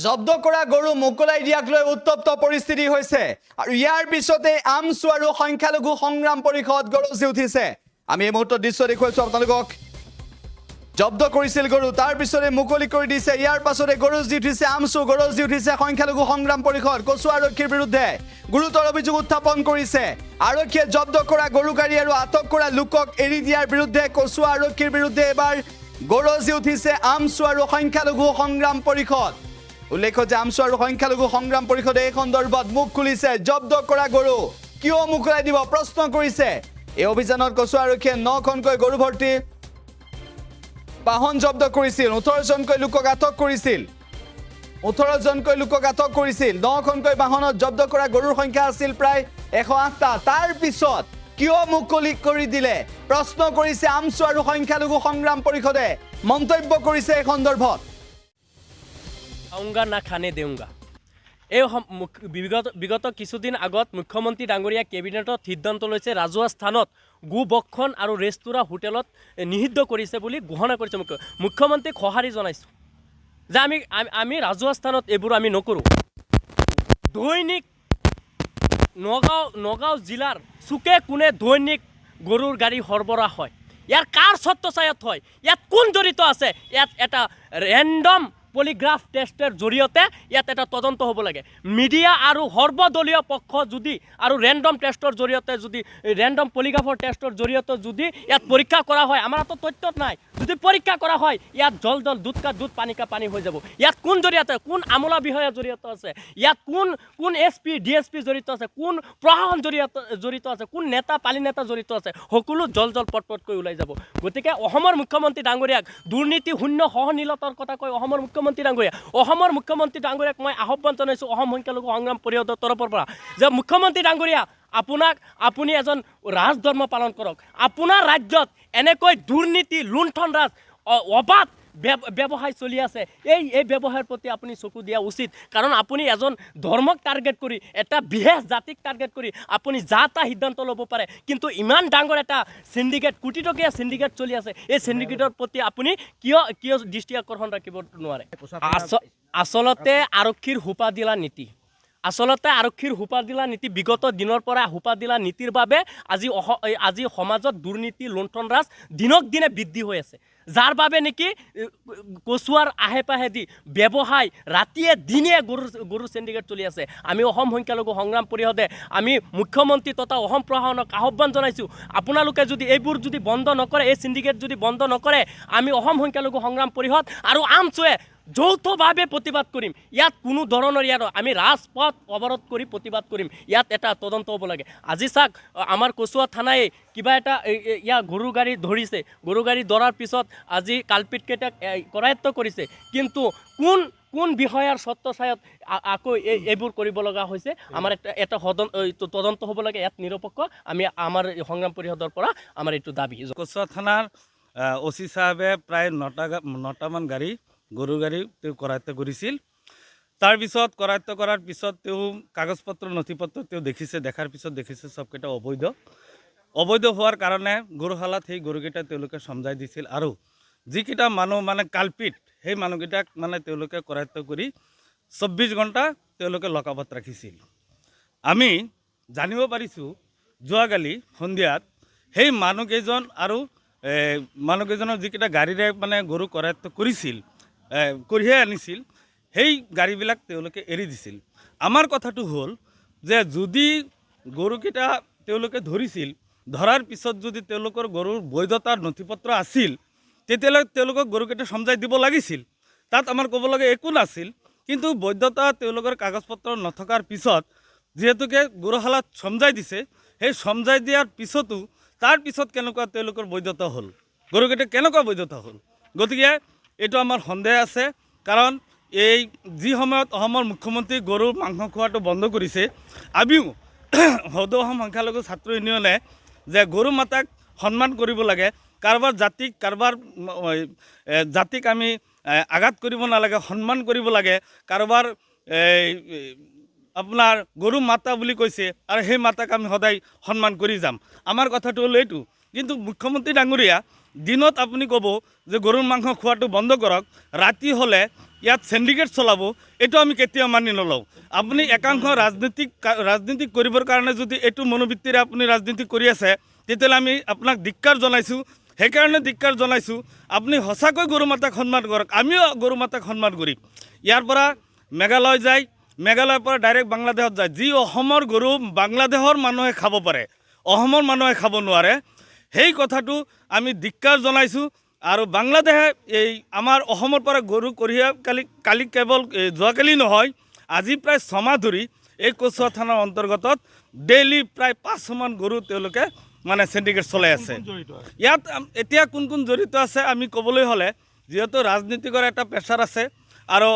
জব্দ কৰা গৰু মুকলাই দিয়াক লৈ উত্তপ্ত পৰিস্থিতি হৈছে আৰু ইয়াৰ পিছতে আমছু আৰু সংখ্যালঘু সংগ্ৰাম পৰিষদ গৰজি উঠিছে। আমি এই মুহূৰ্তত দৃশ্য দেখুৱাইছো আপোনালোকক। জব্দ কৰিছিল গৰু, তাৰ পিছতে মুকলি কৰি দিছে। ইয়াৰ পাছতে গৰজি উঠিছে আমছু, গৰজি উঠিছে সংখ্যালঘু সংগ্ৰাম পৰিষদ। কচু আৰক্ষীৰ বিৰুদ্ধে গুৰুতৰ অভিযোগ উত্থাপন কৰিছে। আৰক্ষীয়ে জব্দ কৰা গৰু গাড়ী আৰু আটক কৰা লোকক এৰি দিয়াৰ বিৰুদ্ধে কচু আৰক্ষীৰ বিৰুদ্ধে এবাৰ গৰজি উঠিছে আমছু আৰু সংখ্যালঘু সংগ্ৰাম পৰিষদ। উল্লেখ্য যে আমছু আৰু সংখ্যালঘু সংগ্ৰাম পৰিষদে এই সন্দৰ্ভত মুখ খুলিছে। জব্দ কৰা গৰু কিয় মুকলাই দিব প্ৰশ্ন কৰিছে। এই অভিযানত কচু আৰক্ষীয়ে 9খনকৈ গৰু ভৰ্তি বাহন জব্দ কৰিছিল। 18জনকৈ লোকক আটক কৰিছিল। 18জনকৈ লোকক আটক কৰিছিল। 9খনকৈ বাহনত জব্দ কৰা গৰুৰ সংখ্যা আছিল প্ৰায় 108টা। তাৰ পিছত কিয় মুকলি কৰি দিলে প্ৰশ্ন কৰিছে আমছু আৰু সংখ্যালঘু সংগ্ৰাম পৰিষদে। মন্তব্য কৰিছে এই সন্দৰ্ভত। আউঙ্গা না খানে দেউঙ্গা। এই বিগত কিছুদিন আগত মুখ্যমন্ত্ৰী ডাঙৰীয়া কেবিনেটত সিদ্ধান্ত লৈছে ৰাজহুৱা স্থানত গো বক্ষণ আৰু ৰেস্তোৰাঁ হোটেলত নিষিদ্ধ কৰিছে বুলি ঘোষণা কৰিছে। মুখ্যমন্ত্ৰীক সঁহাৰি জনাইছোঁ যে আমি ৰাজহুৱা স্থানত এইবোৰ আমি নকৰোঁ। দৈনিক নগাঁও জিলাৰ চুকে কোণে দৈনিক গৰুৰ গাড়ী সৰবৰাহ হয়। ইয়াৰ কাৰ ছত্ৰছায়াত হয়, ইয়াত কোন জড়িত আছে? ইয়াত এটা ৰেণ্ডম পলিগ্ৰাফ টেষ্টৰ জৰিয়তে ইয়াত এটা তদন্ত হ'ব লাগে। মিডিয়া আৰু সৰ্বদলীয় পক্ষ যদি আৰু ৰেণ্ডম টেষ্টৰ জৰিয়তে যদি ৰেণ্ডম পলিগ্ৰাফৰ টেষ্টৰ জৰিয়তে যদি ইয়াত পৰীক্ষা কৰা হয়, আমাৰ হাতত তথ্য নাই, যদি পৰীক্ষা কৰা হয় ইয়াত জল দুধ কা দুধ পানী কা পানী হৈ যাব। ইয়াত কোন জড়িত, কোন আমোলা বিষয়া জড়িত আছে, ইয়াত কোন SP DSP জড়িত আছে, কোন প্ৰশাসন জড়িত আছে, কোন নেতা পালি নেতা জড়িত আছে, সকলো জল পটকৈ ওলাই যাব। গতিকে অসমৰ মুখ্যমন্ত্ৰী ডাঙৰীয়াক দুৰ্নীতি শূন্য সহনীলতাৰ কথা কৈ অসমৰ মুখ্যমন্ত্ৰী ডাঙৰীয়াক মই আহ্বান জনাইছোঁ অসম সংখ্যালঘু সংগ্ৰাম পৰিষদৰ তৰফৰ পৰা যে মুখ্যমন্ত্ৰী ডাঙৰীয়া আপুনি এজন ৰাজধৰ্ম পালন কৰক। আপোনাৰ ৰাজ্যত এনেকৈ দুৰ্নীতি লুণ্ঠন ৰাজ অবাধ ব্যৱসায় চলি আছে। এই ব্যৱসায়ৰ প্ৰতি আপুনি চকু দিয়া উচিত। কাৰণ আপুনি এজন ধৰ্মক টাৰ্গেট কৰি, এটা বিশেষ জাতিক টাৰ্গেট কৰি আপুনি যা তা সিদ্ধান্ত ল'ব পাৰে। কিন্তু ইমান ডাঙৰ এটা চিণ্ডিকেট, কোটি টকীয়া চিণ্ডিকেট চলি আছে, এই চিণ্ডিকেটৰ প্ৰতি আপুনি কিয় দৃষ্টি আকৰ্ষণ ৰাখিব নোৱাৰে? আচলতে আৰক্ষীৰ সোপা দিলা নীতি বিগত দিনৰ পৰা সোপা দিলা নীতিৰ বাবে আজি সমাজত দুৰ্নীতি লুণ্ঠন ৰাজ দিনক দিনে বৃদ্ধি হৈ আছে। যাৰ বাবে নেকি কচুৱাৰ আহে পাহে দি ব্যৱসায় ৰাতিয়ে দিনে গৰু চিণ্ডিকেট চলি আছে। আমি অসম সংখ্যালঘু সংগ্ৰাম পৰিষদে আমি মুখ্যমন্ত্ৰী তথা অসম প্ৰশাসনক আহ্বান জনাইছোঁ, আপোনালোকে যদি এইবোৰ যদি বন্ধ নকৰে, এই চিণ্ডিকেট যদি বন্ধ নকৰে, আমি অসম সংখ্যালঘু সংগ্ৰাম পৰিষদ আৰু আমছুৱে যৌথভাৱে প্ৰতিবাদ কৰিম। ইয়াত কোনো ধৰণৰ আমি ৰাজপথ অৱৰোধ কৰি প্ৰতিবাদ কৰিম। ইয়াত এটা তদন্ত হ'ব লাগে। আজি চাওক, আমাৰ কচুৱা থানাই কিবা এটা গৰু গাড়ী ধৰিছে। গৰু গাড়ী ধৰাৰ পিছত আজি কালপিতকেইটাক কৰায়ত্ব কৰিছে। কিন্তু কোন বিষয়াৰ ছত্ৰছায়াত আকৌ এইবোৰ কৰিব লগা হৈছে? আমাৰ এটা তদন্ত হ'ব লাগে, ইয়াত নিৰপেক্ষ। আমি আমাৰ সংগ্ৰাম পৰিষদৰ পৰা আমাৰ এইটো দাবী। কচুৱা থানাৰ OC সাহেবে প্ৰায় 9টামান গাড়ী গৰু গাড়ী তেওঁ কৰায়ত্ব কৰিছিল। তাৰপিছত কৰায়ত্ব কৰাৰ পিছত তেওঁ কাগজ পত্ৰ নথি পত্ৰ তেওঁ দেখাৰ পিছত দেখিছে চবকেইটা অবৈধ হোৱাৰ কাৰণে গৰুশালাত সেই গৰুকেইটা তেওঁলোকে সমজাই দিছিল। আৰু যিকেইটা মানুহ কালপিত, সেই মানুহকেইটাক তেওঁলোকে কৰায়ত্ব কৰি 24 ঘণ্টা তেওঁলোকে লকআপত ৰাখিছিল। আমি জানিব পাৰিছোঁ যোৱাকালি সন্ধিয়াত সেই মানুহকেইজন আৰু মানুহকেইজনৰ যিকেইটা গাড়ীৰে গৰু কৰায়ত্ব কঢ়িয়াই আনিছিল, সেই গাড়ীবিলাক তেওঁলোকে এৰি দিছিল। আমাৰ কথাটো হ'ল যে যদি গৰুকেইটা তেওঁলোকে ধৰিছিল, ধৰাৰ পিছত যদি তেওঁলোকৰ গৰুৰ বৈধতাৰ নথি পত্ৰ আছিল, তেতিয়াহ'লে তেওঁলোকক গৰুকেইটা সমজাই দিব লাগিছিল। তাত আমাৰ ক'ব লাগে একো নাছিল। কিন্তু বৈধতা তেওঁলোকৰ কাগজ পত্ৰ নথকাৰ পিছত যিহেতুকে গৰুশালাত সমজাই দিছে, সেই সমজাই দিয়াৰ পিছতো তাৰ পিছত কেনেকুৱা তেওঁলোকৰ বৈধতা হ'ল, গৰুকেইটা কেনেকুৱা বৈধতা হ'ল? গতিকে এইটো আমাৰ সন্দেহ আছে। কাৰণ এই যি সময়ত অসমৰ মুখ্যমন্ত্ৰী গৰুৰ মাংস খোৱাটো বন্ধ কৰিছে, আমিও সদৌ অসম সংখ্যালঘু ছাত্ৰ ইউনিয়নে যে গৰু মাতাক সন্মান কৰিব লাগে, কাৰোবাৰ জাতিক আমি আঘাত কৰিব নালাগে, সন্মান কৰিব লাগে। কাৰোবাৰ আপোনাৰ গৰু মাতা বুলি কৈছে আৰু সেই মাতাক আমি সদায় সন্মান কৰি যাম। আমাৰ কথাটো হ'ল এইটো। কিন্তু মুখ্যমন্ত্ৰী ডাঙৰীয়া দিনত আপুনি ক'ব যে গৰুৰ মাংস খোৱাটো বন্ধ কৰক, ৰাতি হ'লে ইয়াত সিন্ডিকেট চলাব এইটো আমি কেতিয়াও মানি নলওঁ আপুনি একাংশ ৰাজনীতি কৰিবৰ কাৰণে যদি এইটো মনোবৃত্তিৰে আপুনি ৰাজনীতি কৰি আছে তেতিয়াহ'লে আমি আপোনাক ধিক্কাৰ জনাইছোঁ সেইকাৰণে ধিক্কাৰ জনাইছোঁ আপুনি সঁচাকৈ গৰু মাতাক সন্মান কৰক আমিও গৰু মাতাক সন্মান কৰিম ইয়াৰ পৰা মেঘালয় যায় মেঘালয়ৰ পৰা ডাইৰেক্ট বাংলাদেশত যায় যি অসমৰ গৰু বাংলাদেশৰ মানুহে খাব পাৰে অসমৰ মানুহে খাব নোৱাৰে সেই কথাটো আমি ধিক্কাৰ জনাইছোঁ আৰু বাংলাদেশে এই আমাৰ অসমৰ পৰা গৰু কঢ়িয়াই কালি কেৱল যোৱাকালি নহয় আজি প্ৰায় 6 মাহ ধৰি এই কচুৱা থানাৰ অন্তৰ্গতত ডেইলি প্ৰায় 500 মান গৰু তেওঁলোকে মানে সিন্ডিকেট চলাই আছে ইয়াত এতিয়া কোন কোন জড়িত আছে আমি ক'বলৈ হ'লে যেহেতু ৰাজনীতিকৰ এটা প্ৰেছাৰ আছে আৰু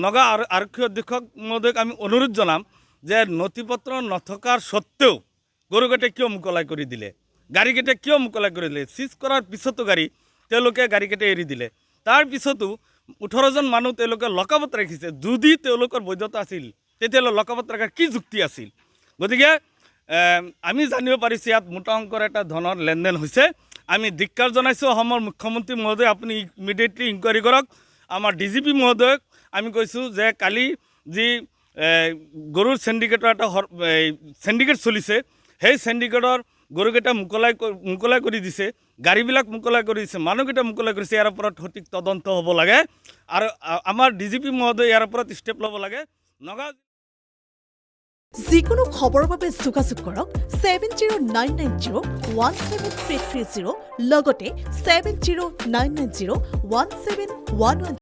নগা আৰক্ষী অধীক্ষক মহোদয়ক আমি অনুৰোধ জনাম যে নথিপত্ৰ নথকাৰ সত্ত্বেও গৰুকেইটা কিয় মুকলাই কৰি দিলে গাড়ীকেইটা কিয় মুকলাই কৰি দিলে চিজ কৰাৰ পিছতো তেওঁলোকে গাড়ীকেইটা এৰি দিলে তাৰ পিছতো 18জন মানুহ তেওঁলোকে লকআপত ৰাখিছে যদি তেওঁলোকৰ বৈধতা আছিল তেতিয়াহ'লে লকআপত ৰখাৰ কি যুক্তি আছিল গতিকে আমি জানিব পাৰিছোঁ ইয়াত মোটা অংকৰ এটা ধনৰ লেনদেন হৈছে আমি ধিক্কাৰ জনাইছোঁ অসমৰ মুখ্যমন্ত্ৰী মহোদয় আপুনি ইমিডিয়েটলি ইনকুৱাৰী কৰক আমাৰ ডিজিপি মহোদয়ক আমি কৈছোঁ যে কালি যি গৰুৰ সিন্ডিকেটৰ এটা সিন্ডিকেট চলিছে সেই সিন্ডিকেটৰ গৰুকেইটা মুকলাই কৰি দিছে গাড়ীবিলাক মুকলাই কৰি দিছে মানুহকেইটা মুকলাই কৰিছে ইয়াৰ ওপৰত সঠিক তদন্ত হ'ব লাগে আৰু আমাৰ ডিজিপি মহোদয় ইয়াৰ ওপৰত ষ্টেপ ল'ব লাগে নগাঁও যিকোনো খবৰৰ বাবে যোগাযোগ কৰক 7099017330 লগতে 7099017111